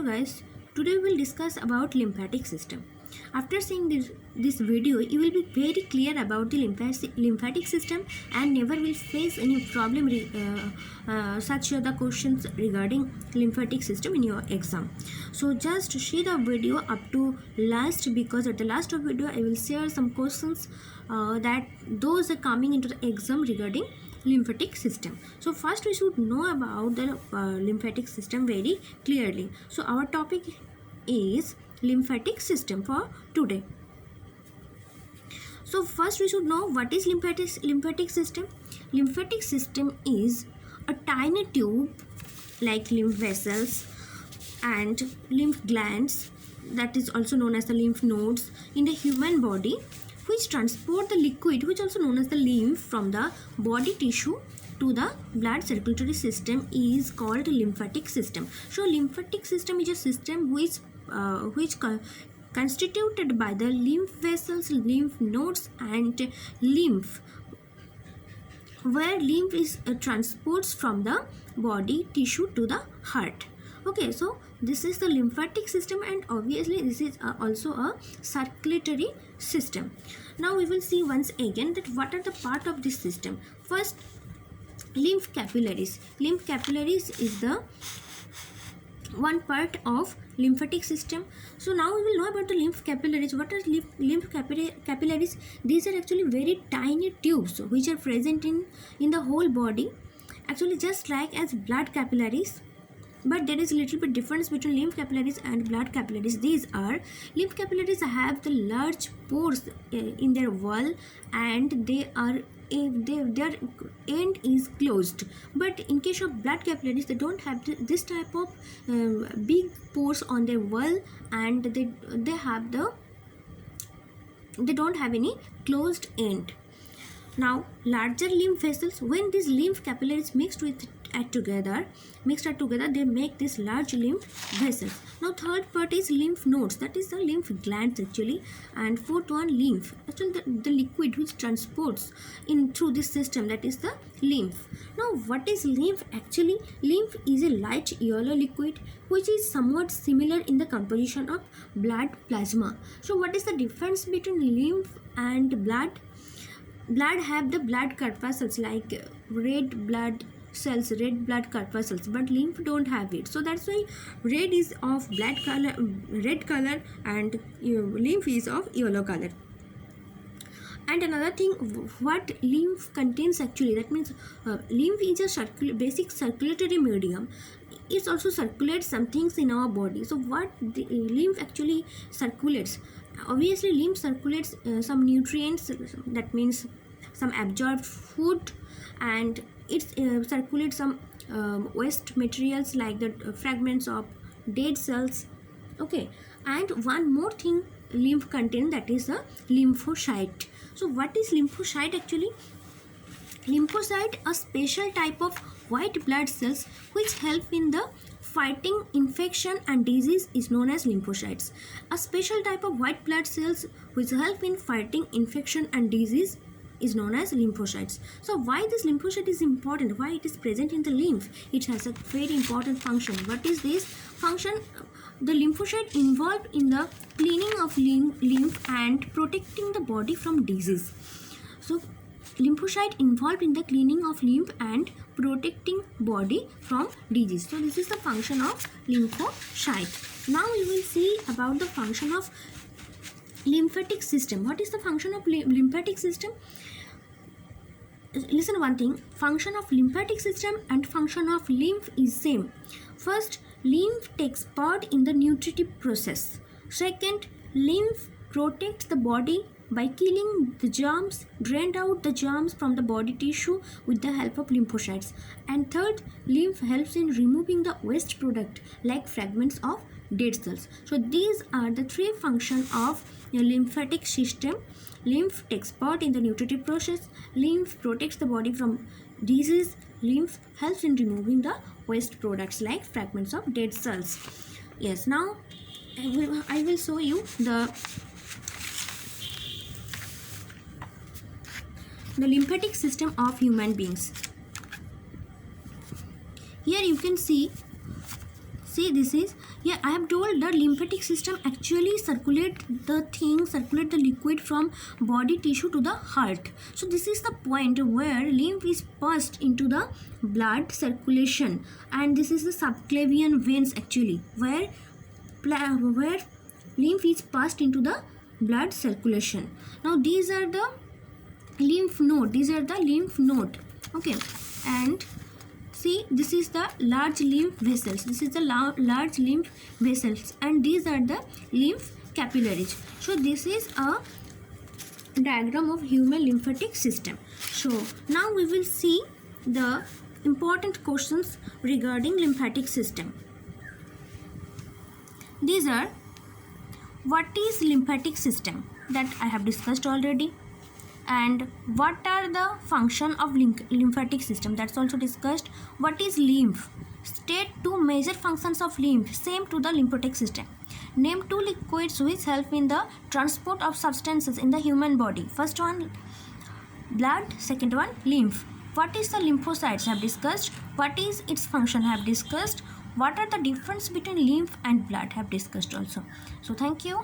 Hello guys, today we will discuss about lymphatic system. After seeing this video, you will be very clear about the lymphatic system and never will face any problem such the questions regarding lymphatic system in your exam. So just see the video up to last, because at the last of video I will share some questions that those are coming into the exam regarding lymphatic system. So first we should know about the lymphatic system very clearly. So our topic is lymphatic system for today. So first we should know what is lymphatic system. Lymphatic system is a tiny tube like lymph vessels and lymph glands, that is also known as the lymph nodes, in the human body, which transport the liquid, which also known as the lymph, from the body tissue to the blood circulatory system, is called lymphatic system. So lymphatic system is a system which constituted by the lymph vessels, lymph nodes and lymph, where lymph is transports from the body tissue to the heart. Okay, so this is the lymphatic system, and obviously this is also a circulatory system. Now we will see once again that what are the part of this system. First, lymph capillaries. Lymph capillaries is the one part of lymphatic system. So now we will know about the lymph capillaries. What are lymph capillaries? These are actually very tiny tubes which are present in the whole body, actually just like as blood capillaries. But there is a little bit difference between lymph capillaries and blood capillaries. These are, lymph capillaries have the large pores in their wall, and their end is closed. But in case of blood capillaries, they don't have this type of big pores on their wall, and they don't have any closed end. Now larger lymph vessels, when these lymph capillaries mixed together, they make this large lymph vessels. Now third part is lymph nodes, that is the lymph glands actually, and fourth one lymph, actually the liquid which transports in through this system, that is the lymph. Now what is lymph actually? Lymph is a light yellow liquid which is somewhat similar in the composition of blood plasma. So what is the difference between lymph and blood? Blood have the blood corpuscles like red blood corpuscles, but lymph don't have it. So that's why red is of red color, and lymph is of yellow color. And another thing, what lymph contains actually, that means lymph is a basic circulatory medium. It also circulates some things in our body. So what the lymph actually circulates? Obviously lymph circulates some nutrients, that means some absorbed food, and it circulates some waste materials like the fragments of dead cells. Okay, and one more thing lymph contains, that is a lymphocyte. So what is lymphocyte actually? Lymphocyte, a special type of white blood cells which help in the fighting infection and disease, is known as lymphocytes. A special type of white blood cells which help in fighting infection and disease is known as lymphocytes. So why this lymphocyte is important? Why it is present in the lymph? It has a very important function. What is this function? The lymphocyte involved in the cleaning of lymph and protecting the body from disease. So lymphocyte involved in the cleaning of lymph and protecting body from disease. So this is the function of lymphocyte. Now we will see about the function of lymphatic system. What is the function of lymphatic system? Listen one thing, function of lymphatic system and function of lymph is same. First, lymph takes part in the nutritive process. Second, lymph protects the body by killing the germs, drained out the germs from the body tissue with the help of lymphocytes. And third, lymph helps in removing the waste product like fragments of dead cells. So these are the three functions of a lymphatic system. Lymph takes part in the nutritive process, lymph protects the body from disease, lymph helps in removing the waste products like fragments of dead cells. Yes, now I will show you the lymphatic system of human beings. Here you can see See, this is, yeah, I have told the lymphatic system actually circulate the liquid from body tissue to the heart. So this is the point where lymph is passed into the blood circulation, and this is the subclavian veins actually, where lymph is passed into the blood circulation. Now these are the lymph node. Okay, and see, this is the large lymph vessels. Large lymph vessels, and these are the lymph capillaries. So this is a diagram of human lymphatic system. So now we will see the important questions regarding lymphatic system. These are, what is lymphatic system, that I have discussed already, and what are the function of lymphatic system, that's also discussed. What is lymph? State two major functions of lymph, same to the lymphatic system. Name two liquids which help in the transport of substances in the human body. First one blood, second one lymph. What is the lymphocytes, have discussed. What is its function, have discussed. What are the difference between lymph and blood, have discussed also. So thank you.